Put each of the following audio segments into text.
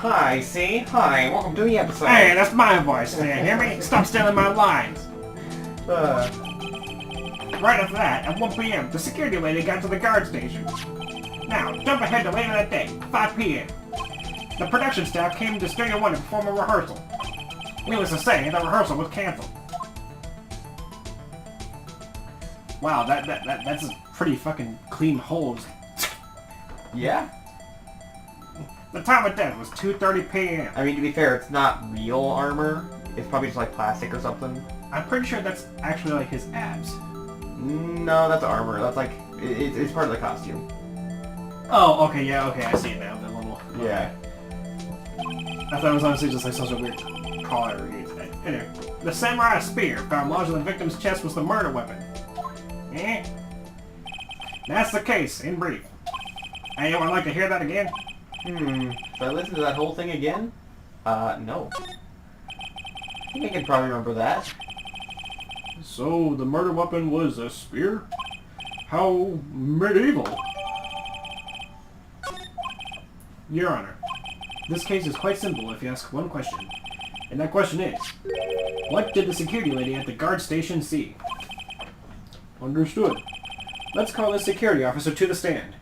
Hi, see? Hi, welcome to the episode. Hey, that's my voice. Can you hear me? Stop stealing my lines. Right after that, at 1 p.m., the security lady got to the guard station. Now, jump ahead to later that day, 5 p.m. The production staff came to Studio 1 to perform a rehearsal. Needless to say, the rehearsal was canceled. Wow, that's a pretty fucking clean holes. Yeah? The time of death was 2:30 p.m. I mean, to be fair, it's not real armor. It's probably just like plastic or something. I'm pretty sure that's actually like his abs. No, that's armor. That's like, it's part of the costume. Oh, okay, yeah, okay, I see it now. The little... Yeah. I thought it was honestly just like such a weird collar. Anyway, the samurai spear found lodged in the victim's chest was the murder weapon. Eh? That's the case, in brief. Anyone like to hear that again? Should I listen to that whole thing again? No. I think I can probably remember that. So, the murder weapon was a spear? How medieval. Your Honor, this case is quite simple if you ask one question. And that question is, what did the security lady at the guard station see? Understood. Let's call this security officer to the stand.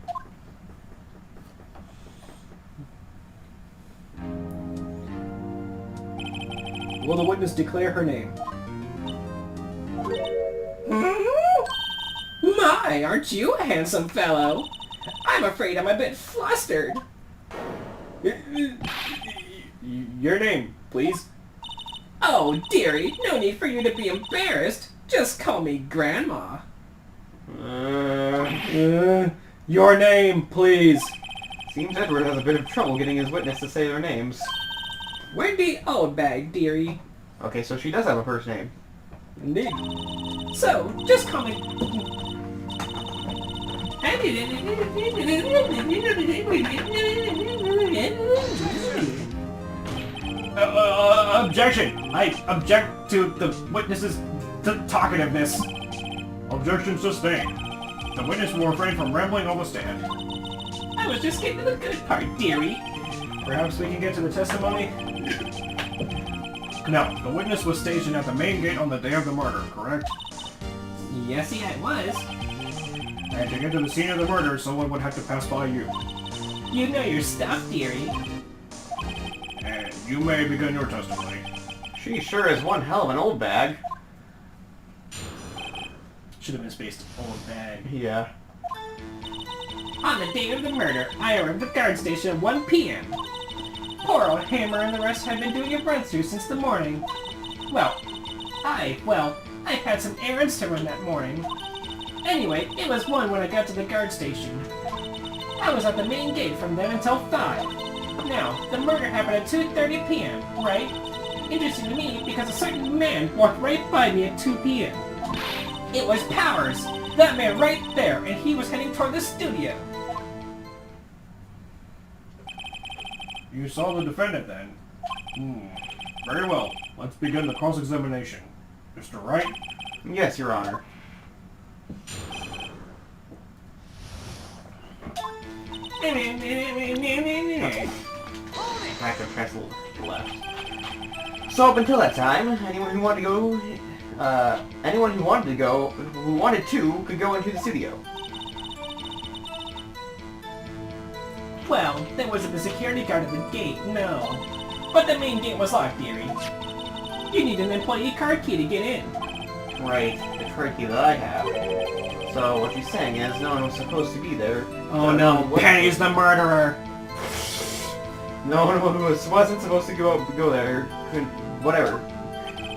Will the witness declare her name? My, aren't you a handsome fellow? I'm afraid I'm a bit flustered. Your name, please. Oh, dearie, no need for you to be embarrassed. Just call me Grandma. Your name, please. Seems Edward has a bit of trouble getting his witness to say their names. Wendy Oldbag, dearie. Okay, so she does have a first name. Indeed. So, just call me... Objection! I object to the witness's talkativeness. Objection sustained. The witness will refrain from rambling on the stand. I was just getting to the good part, dearie. Perhaps we can get to the testimony? No, the witness was stationed at the main gate on the day of the murder, correct? Yes, I was. And to get to the scene of the murder, someone would have to pass by you. You know your stuff, dearie. And you may begin your testimony. She sure is one hell of an old bag. Should have been spaced. Old bag. Yeah. On the day of the murder, I arrived at the guard station at 1 p.m. Poor old Hammer and the rest had been doing a run-through since the morning. Well, I had some errands to run that morning. Anyway, it was 1 when I got to the guard station. I was at the main gate from then until 5. Now, the murder happened at 2:30 p.m., right? Interesting to me because a certain man walked right by me at 2 p.m. It was Powers! That man right there, and he was heading toward the studio. You saw the defendant then? Very well. Let's begin the cross-examination. Mr. Wright? Yes, Your Honor. Back to press left. So up until that time, anyone who wanted to could go into the studio. Well, there wasn't a security guard at the gate, no. But the main gate was locked, dearie. You need an employee card key to get in. Right, the card key that I have. So what you're saying is no one was supposed to be there. Oh no, Penny's the murderer! No one who wasn't supposed to go there couldn't... whatever.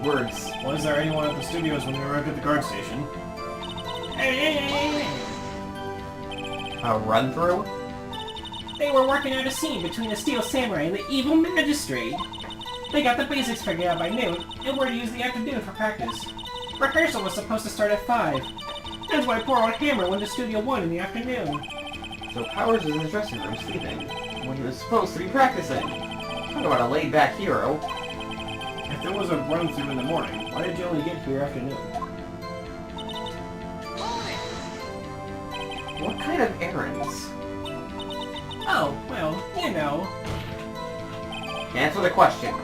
Words. Was there anyone at the studios when you arrived at the guard station? A run-through? They were working out a scene between the Steel Samurai and the Evil Magistrate. They got the basics figured out by noon, and were to use the afternoon for practice. Rehearsal was supposed to start at 5. That's why poor old Hammer went to Studio 1 in the afternoon. So Powers was in his dressing room sleeping, when he was supposed to be practicing. Talk about a laid-back hero. If there was a run-through in the morning, why did you only get here afternoon? What kind of errands? Oh, well, you know. Answer the question.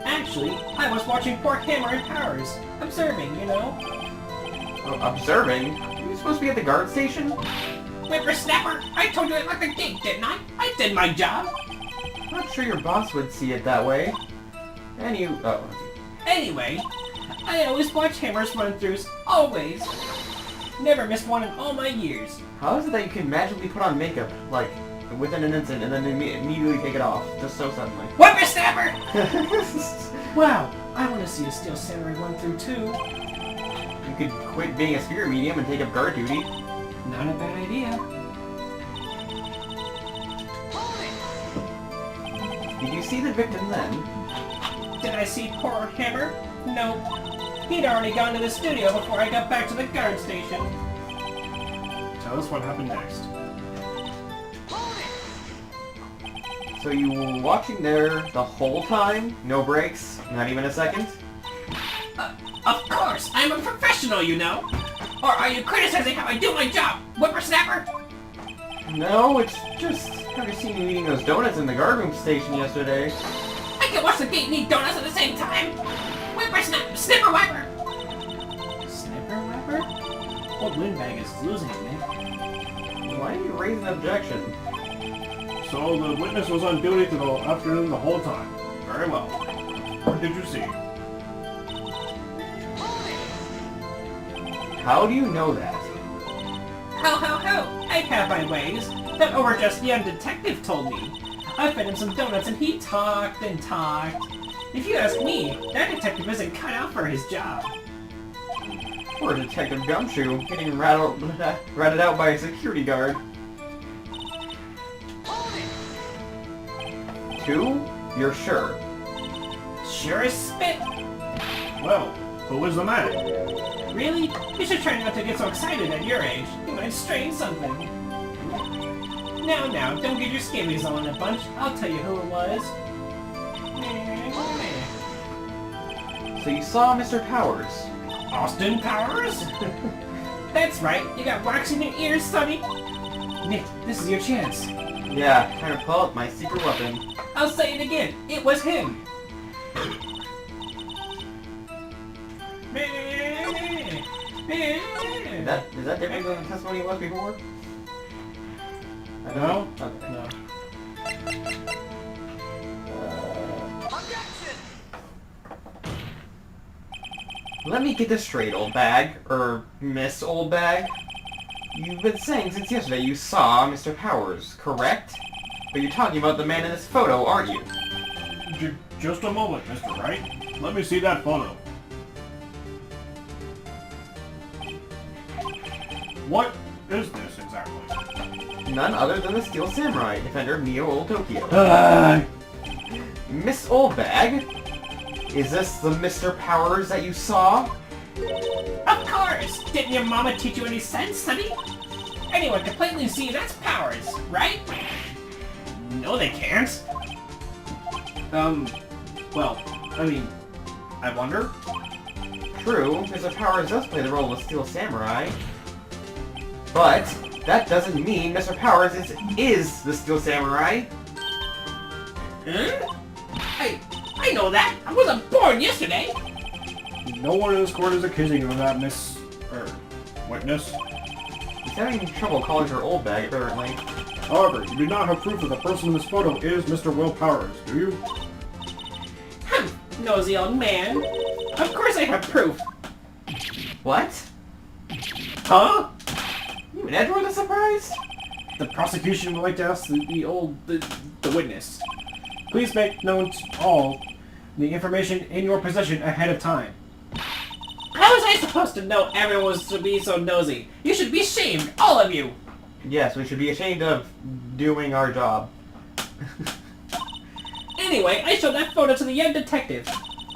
Actually, I was watching poor Hammer and Powers. Observing, you know. Oh, observing? Are you supposed to be at the guard station? Whippersnapper! I told you I locked the gate, didn't I? I did my job! I'm not sure your boss would see it that way. And you... Oh. Anyway, I always watch Hammer's run-throughs. Always! Never missed one in all my years. How is it that you can magically put on makeup, like, within an instant, and then immediately take it off, just so suddenly? Whippersnapper! Wow, I want to see a Steel Samurai run-through too. You could quit being a spirit medium and take up guard duty. Not a bad idea. Did you see the victim then? Did I see poor Hammer? Nope. He'd already gone to the studio before I got back to the guard station. Tell us what happened next. So you were watching there the whole time? No breaks? Not even a second? Of course! I'm a professional, you know! Or are you criticizing how I do my job, Whippersnapper? No, it's just... Have you seen you eating those donuts in the guard room station yesterday? I can watch the gate and eat donuts at the same time! Whippersnapper! Snipper Wiper! Snipper Wiper? Old Windbag is losing it, man. Why do you raise an objection? So the witness was on duty to the afternoon the whole time. Very well. What did you see? How do you know that? Ho ho ho! I have my ways. That overjust young detective told me. I fed him some donuts and he talked and talked. If you ask me, that detective isn't cut out for his job. Poor Detective Gumshoe, getting ratted out by a security guard. 2? You're sure? Sure as spit. Well, who was the man? Really? You should try not to get so excited at your age. You might strain something. Now, don't get your skimmies all in a bunch. I'll tell you who it was. So you saw Mr. Powers? Austin Powers? That's right. You got wax in your ears, sonny. Nick, this is your chance. Yeah, trying to pull out my secret weapon. I'll say it again. It was him. Is that different than the testimony it was before? I don't know. Okay. No. Let me get this straight, old bag. Miss Old Bag. You've been saying since yesterday you saw Mr. Powers, correct? But you're talking about the man in this photo, aren't you? Just a moment, Mr. Wright. Let me see that photo. What is this exactly? None other than the Steel Samurai, defender of Neo Old Tokyo. Miss Old Bag? Is this the Mr. Powers that you saw? Of course! Didn't your mama teach you any sense, sonny? Anyone can plainly see that's Powers, right? No, they can't. Well, I mean, I wonder? True, Mr. Powers does play the role of a Steel Samurai. But that doesn't mean Mr. Powers is the Steel Samurai. Huh? I know that! I wasn't born yesterday! No one in this court is accusing you of that, Miss... witness. He's having trouble calling her Old Bag, apparently. However, you do not have proof that the person in this photo is Mr. Will Powers, do you? Nosy old man. Of course I have proof. What? Huh? You and Edward are surprised? The prosecution would like to ask the witness. Please make known to all the information in your possession ahead of time. How was I supposed to know everyone was to be so nosy? You should be ashamed, all of you! Yes, we should be ashamed of doing our job. Anyway, I showed that photo to the young detective.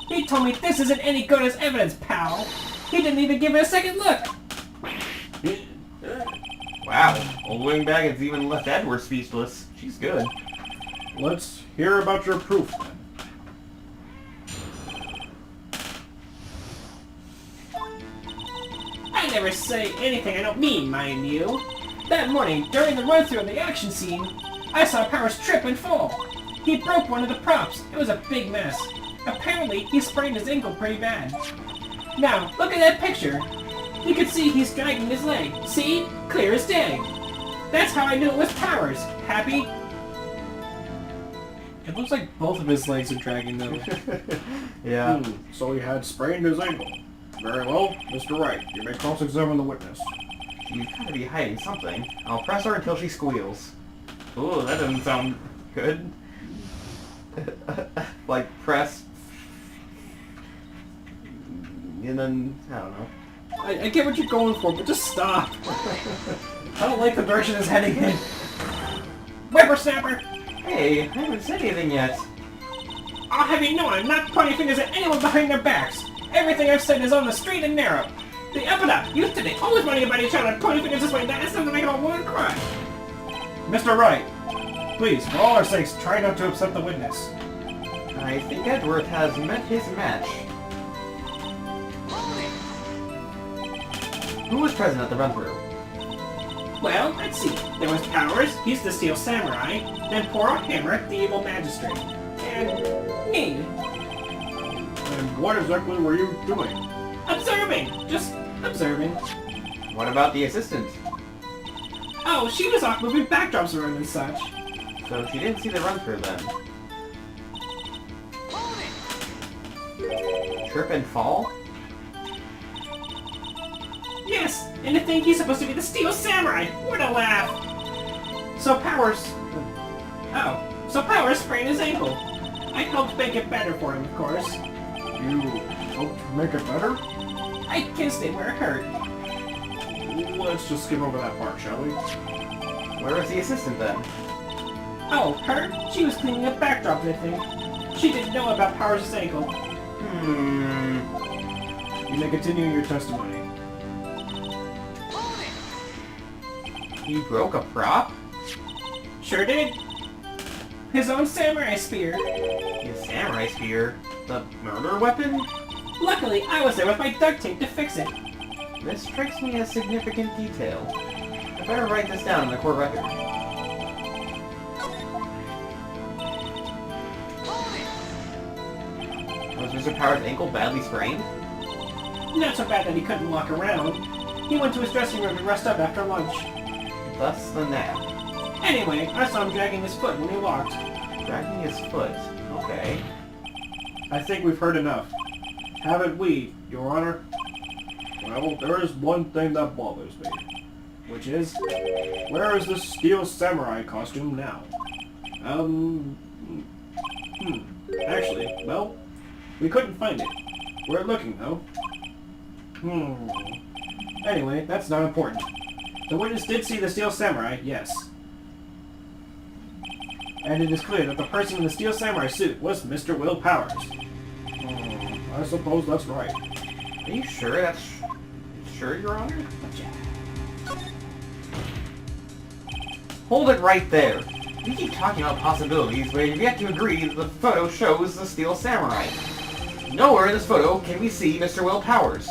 He told me this isn't any good as evidence, pal. He didn't even give it a second look. Wow, old Wingbag has even left Edward speechless. She's good. Let's hear about your proof, then. I never say anything I don't mean, mind you. That morning, during the run-through of the action scene, I saw Powers trip and fall. He broke one of the props. It was a big mess. Apparently, he sprained his ankle pretty bad. Now, look at that picture. You can see he's dragging his leg. See? Clear as day. That's how I knew it was Powers. Happy? It looks like both of his legs are dragging though. Yeah. So he had sprained his ankle. Very well, Mr. Wright. You may cross-examine the witness. She's gotta be hiding something. I'll press her until she squeals. Ooh, that doesn't sound good. Like, press... And then, I don't know. I get what you're going for, but just stop. I don't like the direction it's heading in. Whippersnapper! Hey, I haven't said anything yet. I'll have you know I'm not pointing fingers at anyone behind their backs. Everything I've said is on the straight and narrow. The up and up, used to they always running about each other, pointing fingers this way and that, it's something to make it all want to cry. Mr. Wright, please, for all our sakes, try not to upset the witness. I think Edward has met his match. Who was present at the run-through? Well, let's see. There was Powers, he's the Steel Samurai, then poor old Hammer, the evil magistrate, and me. And what exactly were you doing? Observing! Just observing. What about the assistant? Oh, she was off moving backdrops around and such. So she didn't see the run-through then. Trip and fall? Yes, and to think he's supposed to be the Steel Samurai! What a laugh! So Powers sprained his ankle. I helped make it better for him, of course. You helped make it better? I kissed it where it hurt. Let's just skip over that part, shall we? Where was the assistant then? Oh, her? She was cleaning up backdrops, I think. She didn't know about Powers' ankle. You may continue your testimony. He broke a prop? Sure did. His own samurai spear. His samurai spear? The murder weapon? Luckily, I was there with my duct tape to fix it. This strikes me as significant detail. I better write this down in the court record. Was Mr. Powers' ankle badly sprained? Not so bad that he couldn't walk around. He went to his dressing room to rest up after lunch. Thus the nap. Anyway, I saw him dragging his foot when he walked. Dragging his foot. Okay. I think we've heard enough. Haven't we, Your Honor? Well, there is one thing that bothers me. Which is, where is the Steel Samurai costume now? Actually, well, we couldn't find it. We're looking, though. Anyway, that's not important. The witness did see the Steel Samurai, yes. And it is clear that the person in the Steel Samurai suit was Mr. Will Powers. I suppose that's right. Are you sure that's... Sure, Your Honor? Hold it right there. We keep talking about possibilities, but you've yet to agree that the photo shows the Steel Samurai. Nowhere in this photo can we see Mr. Will Powers.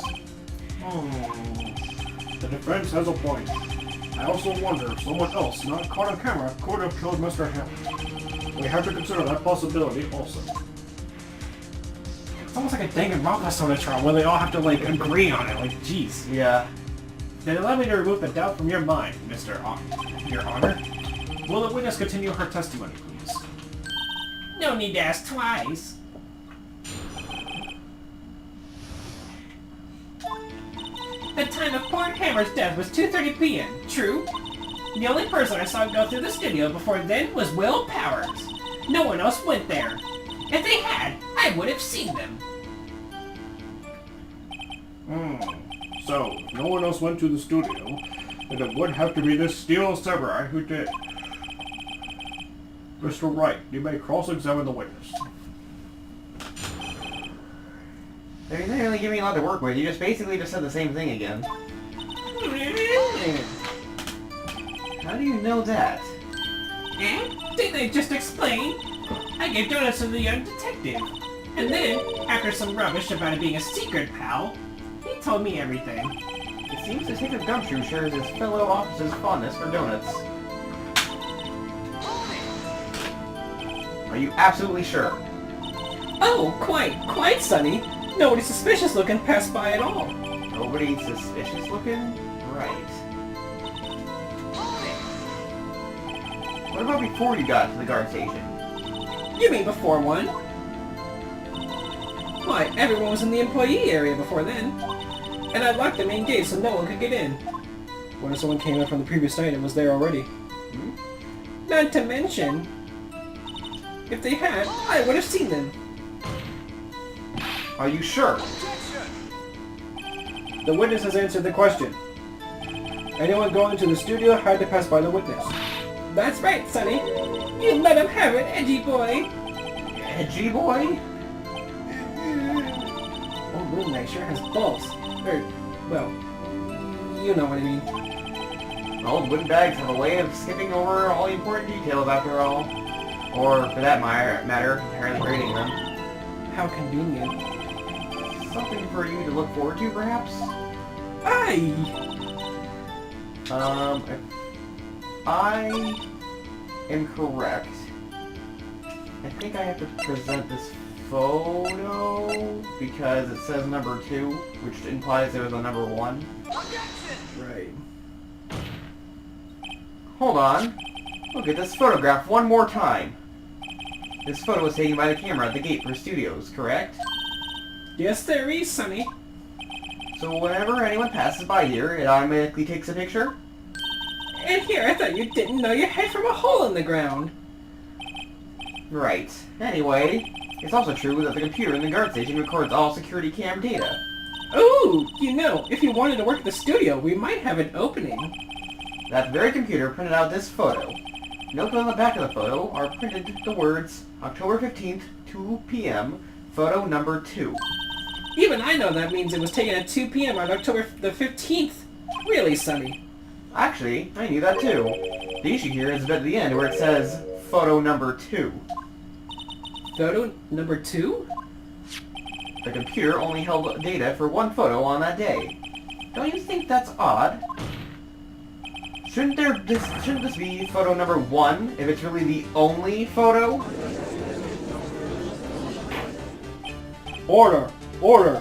The defense has a point. I also wonder if someone else, not caught on camera, could have killed Mr. Hammer. We have to consider that possibility also. It's almost like a Danganronpa sort of trial where they all have to, like, agree on it. Like, jeez. Yeah. Then allow me to remove the doubt from your mind, Your Honor. Will the witness continue her testimony, please? No need to ask twice. The time of poor Hammer's death was 2:30 p.m., true? The only person I saw go through the studio before then was Will Powers. No one else went there. If they had, I would have seen them. So, if no one else went to the studio, then it would have to be this Steel Samurai who did. Mr. Wright, you may cross-examine the witness. They're not really giving you a lot to work with. You just basically just said the same thing again. How do you know that? Didn't I just explain? I gave donuts to the young detective. And then, after some rubbish about it being a secret, pal, he told me everything. It seems Detective Gumshoe shares his fellow officer's fondness for donuts. Are you absolutely sure? Oh, quite, Sonny. Nobody suspicious looking passed by at all. Nobody suspicious looking? Right. What about before you got to the guard station? You mean before one? Why, everyone was in the employee area before then. And I locked the main gate so no one could get in. What if someone came in from the previous night and was there already? Hmm? Not to mention, if they had, I would have seen them. Are you sure? The witness has answered the question. Anyone going to the studio had to pass by the witness. That's right, Sonny. You let him have it, edgy boy. Edgy boy? Old Moon Knight sure has balls. Well, you know what I mean. Old windbags have a way of skipping over all the important details after all. Or, for that matter, entirely grading them. How convenient. Something for you to look forward to, perhaps? Aye! If I am correct, I think I have to present this photo because it says number 2, which implies there was a number 1. Right. Hold on. Look at this photograph one more time. This photo was taken by the camera at the gate for studios, correct? Yes, there is, Sonny. So whenever anyone passes by here, it automatically takes a picture? And here, I thought you didn't know your head from a hole in the ground. Right. Anyway, it's also true that the computer in the guard station records all security cam data. Ooh, you know, if you wanted to work at the studio, we might have an opening. That very computer printed out this photo. Note on the back of the photo are printed the words, October 15th, 2 p.m., photo number 2. Even I know that means it was taken at 2 p.m. on October the 15th. Really, Sonny. Actually, I knew that too. The issue here is at the end where it says, photo number 2. Photo number 2? The computer only held data for one photo on that day. Don't you think that's odd? Shouldn't this be photo number 1 if it's really the only photo? Order! Order!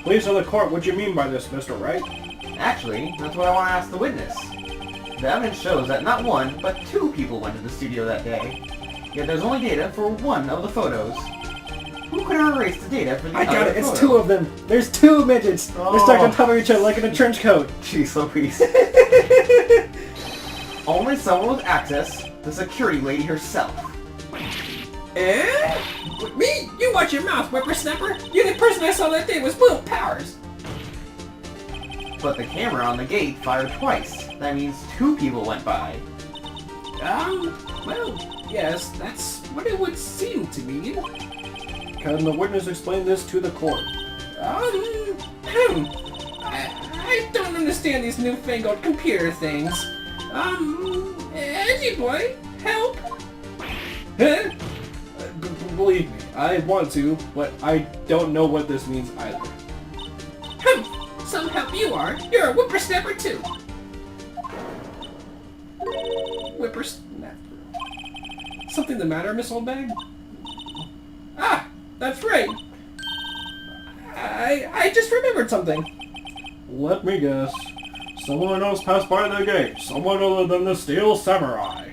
Please tell the court what you mean by this, Mr. Wright. Actually, that's what I want to ask the witness. The evidence shows that not 1, but 2 people went to the studio that day. Yet there's only data for one of the photos. Who could have erased the data for the other I got it, it's photo? 2 of them! There's 2 midgets! They're stacked on top of each other like in a trench coat! Jeez Louise. Only someone with access, the security lady herself. Eh? Me? You watch your mouth, Whippersnapper! You're the person I saw that day was Will Powers! But the camera on the gate fired twice. That means 2 people went by. Well, yes, that's what it would seem to mean. Can the witness explain this to the court? I don't understand these newfangled computer things. Edgy boy, help! Huh? Believe me, I want to, but I don't know what this means either. Some help you are. You're a whippersnapper too. Whippersnapper. Something the matter, Miss Oldbag? Ah, that's right. I just remembered something. Let me guess. Someone else passed by the gate. Someone other than the Steel Samurai.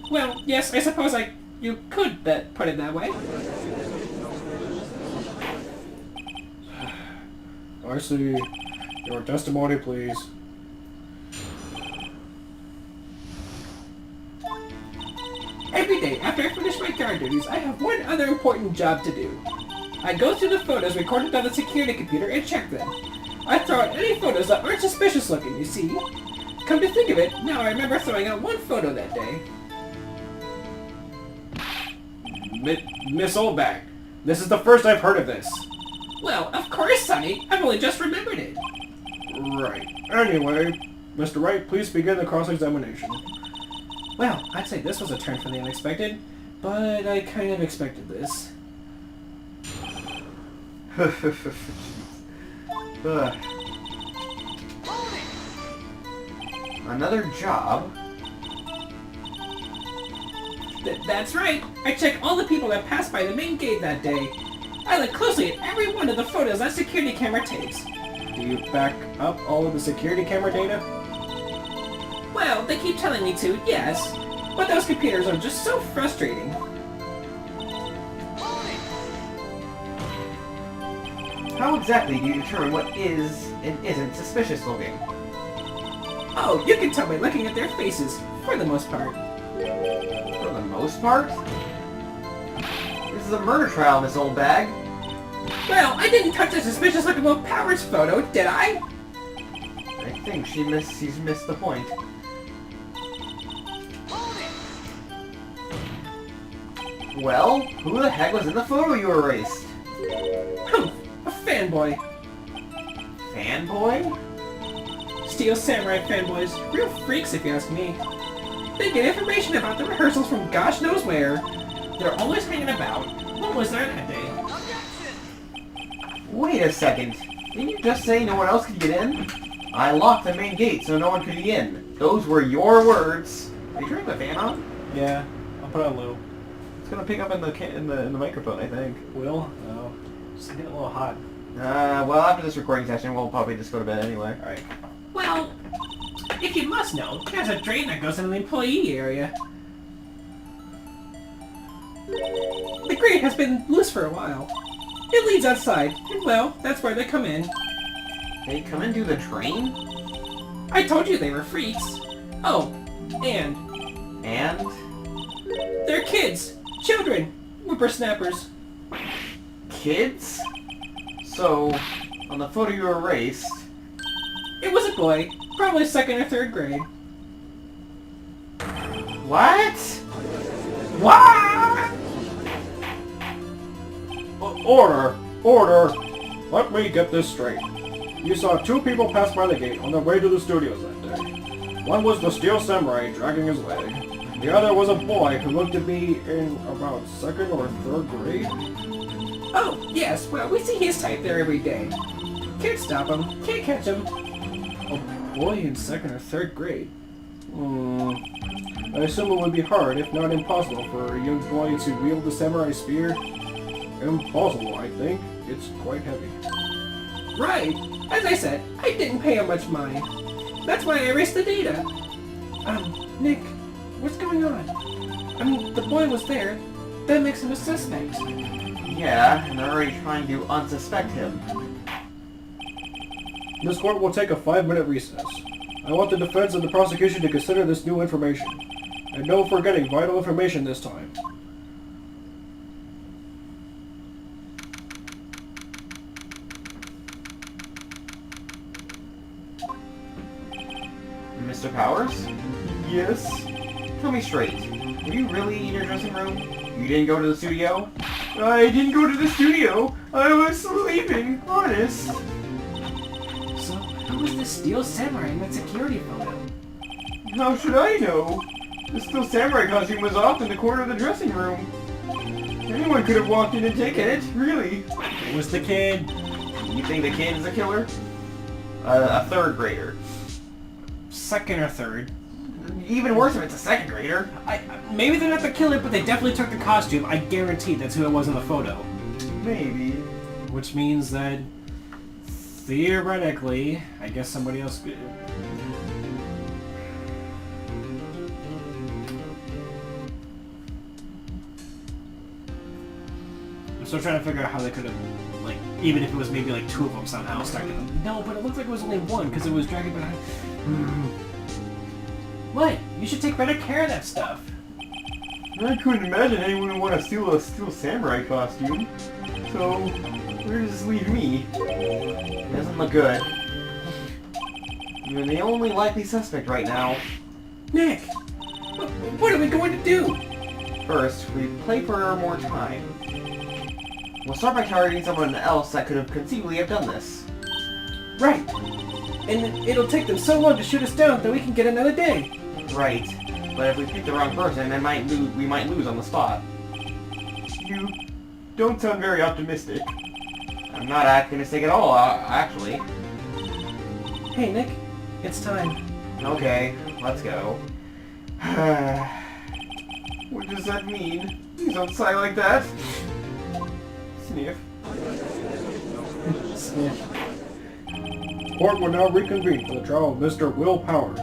Well, yes, I suppose you could put it that way. I see. Your testimony, please. Every day, after I finish my guard duties, I have one other important job to do. I go through the photos recorded on the security computer and check them. I throw out any photos that aren't suspicious looking, you see. Come to think of it, now I remember throwing out one photo that day. Miss Oldbag, this is the first I've heard of this. Well, of course, Sonny. I've only just remembered it. Right. Anyway, Mr. Wright, please begin the cross-examination. Well, I'd say this was a turn for the unexpected, but I kind of expected this. Another job? That's right. I checked all the people that passed by the main gate that day. I looked closely at every one of the photos that security camera takes. Do you back up all of the security camera data? Well, they keep telling me to, yes. But those computers are just so frustrating. How exactly do you determine what is and isn't suspicious looking? Oh, you can tell by looking at their faces, for the most part. For the most part? This is a murder trial, Miss Old Bag. Well, I didn't touch the suspicious looking little Powers photo, did I? I think she's missed the point. Well, who the heck was in the photo you erased? A fanboy. Fanboy? Steel Samurai fanboys, real freaks if you ask me. They get information about the rehearsals from gosh knows where. They're always hanging about. What was there that day? Wait a second. Didn't you just say no one else could get in? I locked the main gate so no one could get in. Those were your words. Are you turning the fan on? Yeah, I'll put it on low. It's gonna pick up in the microphone, I think. Will? No. Just getting a little hot. Well, after this recording session, we'll probably just go to bed anyway. Alright. Well, if you must know, there's a drain that goes into the employee area. The grate has been loose for a while. It leads outside, and well, that's where they come in. They come in through the drain? I told you they were freaks. Oh, and And? they're kids, children, whippersnappers. Kids? So, on the photo you erased... It was a boy, probably second or third grade. What? What? Order! Order! Let me get this straight. You saw two people pass by the gate on their way to the studios that day. One was the Steel Samurai dragging his leg. The other was a boy who looked to be in about second or third grade. Oh, yes, well, we see his type there every day. Can't stop him, can't catch him. A boy in second or third grade? I assume it would be hard, if not impossible, for a young boy to wield the samurai spear. Impossible, I think. It's quite heavy. Right. As I said, I didn't pay him much mind. That's why I erased the data. Nick, what's going on? I mean, the boy was there. That makes him a suspect. Yeah, and they're already trying to unsuspect him. This court will take a 5-minute recess. I want the defense and the prosecution to consider this new information. And no forgetting vital information this time. Mr. Powers? Yes? Tell me straight. Were you really in your dressing room? You didn't go to the studio? I didn't go to the studio! I was sleeping, honest! So, who was the Steel Samurai in that security photo? How should I know? The Steel Samurai costume was off in the corner of the dressing room. Anyone could have walked in and taken it, really. It was the kid. You think the kid is the killer? A third grader. Second or third. Even worse if it's a second grader. Maybe they're not the killer, but they definitely took the costume. I guarantee that's who it was in the photo. Maybe. Which means that, theoretically, I guess somebody else... I'm still trying to figure out how they could have, like, even if it was maybe like two of them somehow stuck in them. No, but it looks like it was only one, because it was dragging behind... What? You should take better care of that stuff. I couldn't imagine anyone would want to steal a Steel Samurai costume. So, where does this leave me? It doesn't look good. You're the only likely suspect right now. Nick! What are we going to do? First, we play for more time. We'll start by targeting someone else that could have conceivably have done this. Right. And it'll take them so long to shoot us down that we can get another day. Right. But if we pick the wrong person, we might lose on the spot. You don't sound very optimistic. I'm not optimistic at all, actually. Hey, Nick. It's time. Okay, let's go. What does that mean? Please don't sigh like that. Sniff. Sniff. Court will now reconvene for the trial of Mr. Will Powers.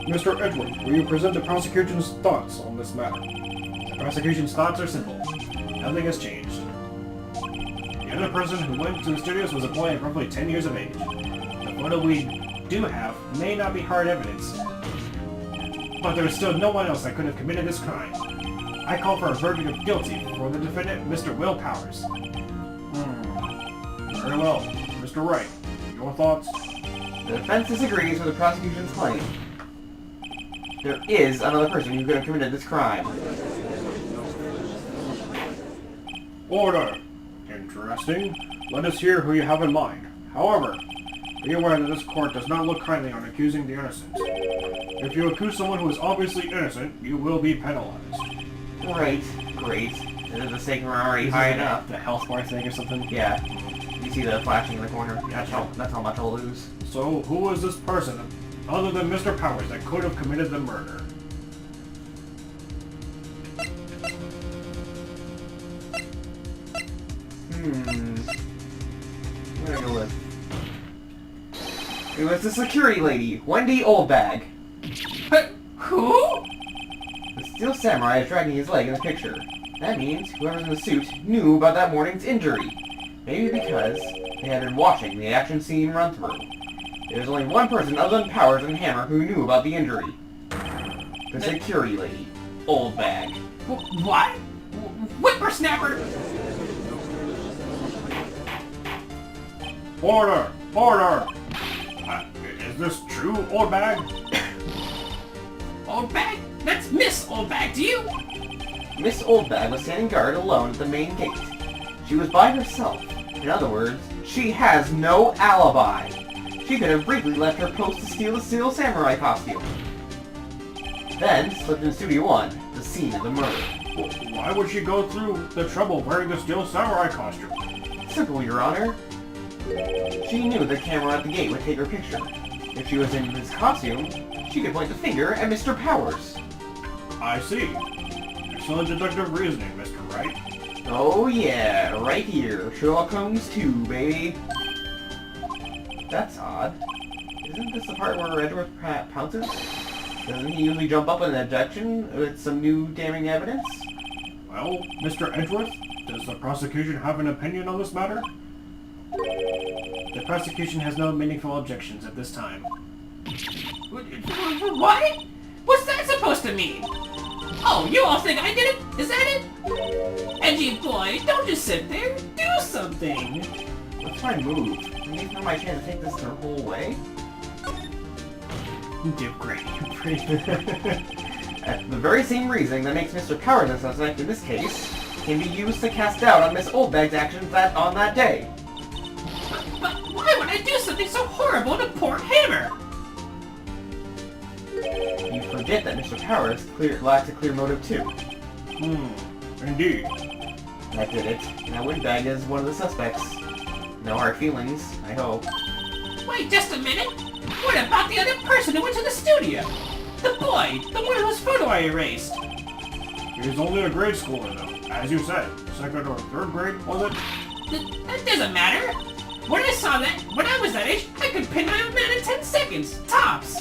Mr. Edwards, will you present the prosecution's thoughts on this matter? The prosecution's thoughts are simple. Nothing has changed. The other person who went to the studios was a boy of roughly 10 years of age. The photo we do have may not be hard evidence, but there is still no one else that could have committed this crime. I call for a verdict of guilty for the defendant, Mr. Will Powers. Very well. Mr. Wright, your thoughts? The defense disagrees with the prosecution's claim. There is another person who could have committed this crime. Order! Interesting. Let us hear who you have in mind. However, be aware that this court does not look kindly on accusing the innocent. If you accuse someone who is obviously innocent, you will be penalized. Right, great. The stakes are already high enough. The health bar thing or something? Yeah. You see the flashing in the corner? That's how much I'll lose. So, who is this person, other than Mr. Powers, that could have committed the murder? I'm gonna go with... It was the security lady, Wendy Oldbag. Who? The steel samurai is dragging his leg in the picture. That means whoever's in the suit knew about that morning's injury. Maybe because they had been watching the action scene run through. There's only one person other than Powers and Hammer who knew about the injury. The security lady, Oldbag. What? Whippersnapper! Order! Order! Is this true, Oldbag? Oldbag? That's Miss Oldbag to you! Miss Oldbag was standing guard alone at the main gate. She was by herself. In other words, she has no alibi. She could have briefly left her post to steal the steel samurai costume. Then slipped in Studio 1, the scene of the murder. Why would she go through the trouble wearing the steel samurai costume? Simple, Your Honor. She knew the camera at the gate would take her picture. If she was in his costume, she could point the finger at Mr. Powers. I see. Excellent deductive reasoning, Mr. Wright. Oh yeah, right here. Sherlock Holmes 2, baby. That's odd. Isn't this the part where Edward pounces? Doesn't he usually jump up in an objection with some new damning evidence? Well, Mr. Edgeworth, does the prosecution have an opinion on this matter? The prosecution has no meaningful objections at this time. What? What's that supposed to mean? Oh, you all think I did it? Is that it? Edgy boy, don't just sit there. Do something. What's my move? I need to know my chance to take this the whole way? Do great. The very same reasoning that makes Mr. Powers a suspect in this case can be used to cast doubt on Miss Oldbag's actions on that day. But why would I do something so horrible to poor Hammer? You forget that Mr. Powers lacks a clear motive too. Indeed. That did it. Now Windbag is one of the suspects. No hard feelings, I hope. Wait just a minute. What about the other person who went to the studio? The boy, the one whose photo I erased. He's only a grade schooler, though. As you said, second or third grade, was it? That doesn't matter. When I saw that, when I was that age, I could pin my own man in 10 seconds, tops.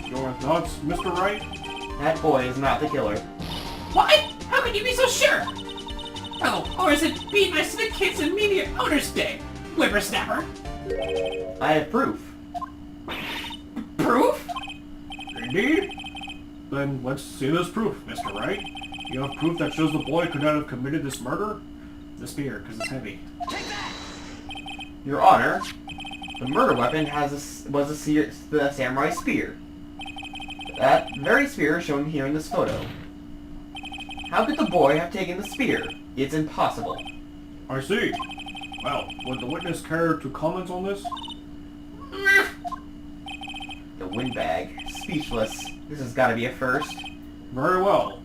Your thoughts, Mr. Wright? That boy is not the killer. What? How can you be so sure? Oh, or is it Be Nice to the Kids and Media Owners Day, Whippersnapper? I have proof. Proof? Indeed? Then let's see this proof, Mr. Wright. You have proof that shows the boy could not have committed this murder? The spear, because it's heavy. Your Honor, the murder weapon was the samurai spear. That very spear is shown here in this photo. How could the boy have taken the spear? It's impossible. I see. Well, would the witness care to comment on this? The Windbag, speechless. This has got to be a first. Very well.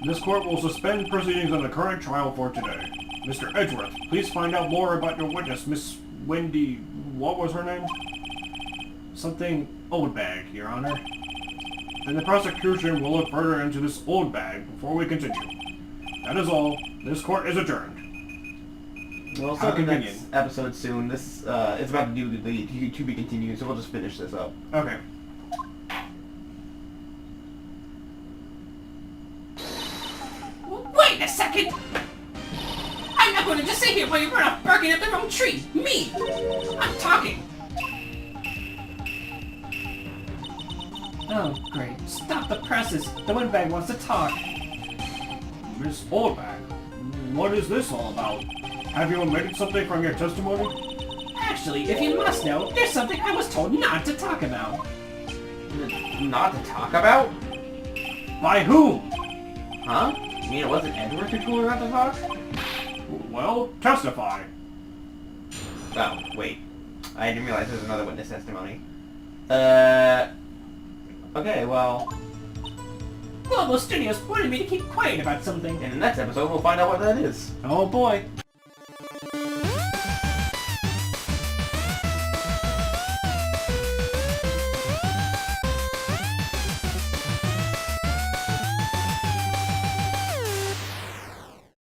This court will suspend proceedings on the current trial for today. Mr. Edgeworth, please find out more about your witness, Miss Wendy... what was her name? Something Oldbag, Your Honor. then the prosecution will look further into this old bag before we continue. That is all. This court is adjourned. We'll How start the next convenient. episode soon. This is about to do the to be continued, so we'll just finish this up. Okay. Wait a second! I'm not going to just sit here while you run off barking up the wrong tree! Me! I'm talking! Oh, great. Stop the presses. The windbag wants to talk. Miss Oldbag, what is this all about? Have you omitted something from your testimony? Actually, if you must know, there's something I was told not to talk about. Not to talk about? By whom? Huh? You mean it wasn't Edward who told her not to talk? Well, testify. Oh, wait. I didn't realize there was another witness testimony. Okay, well, Global Studios wanted me to keep quiet about something. in the next episode we'll find out what that is. Oh boy.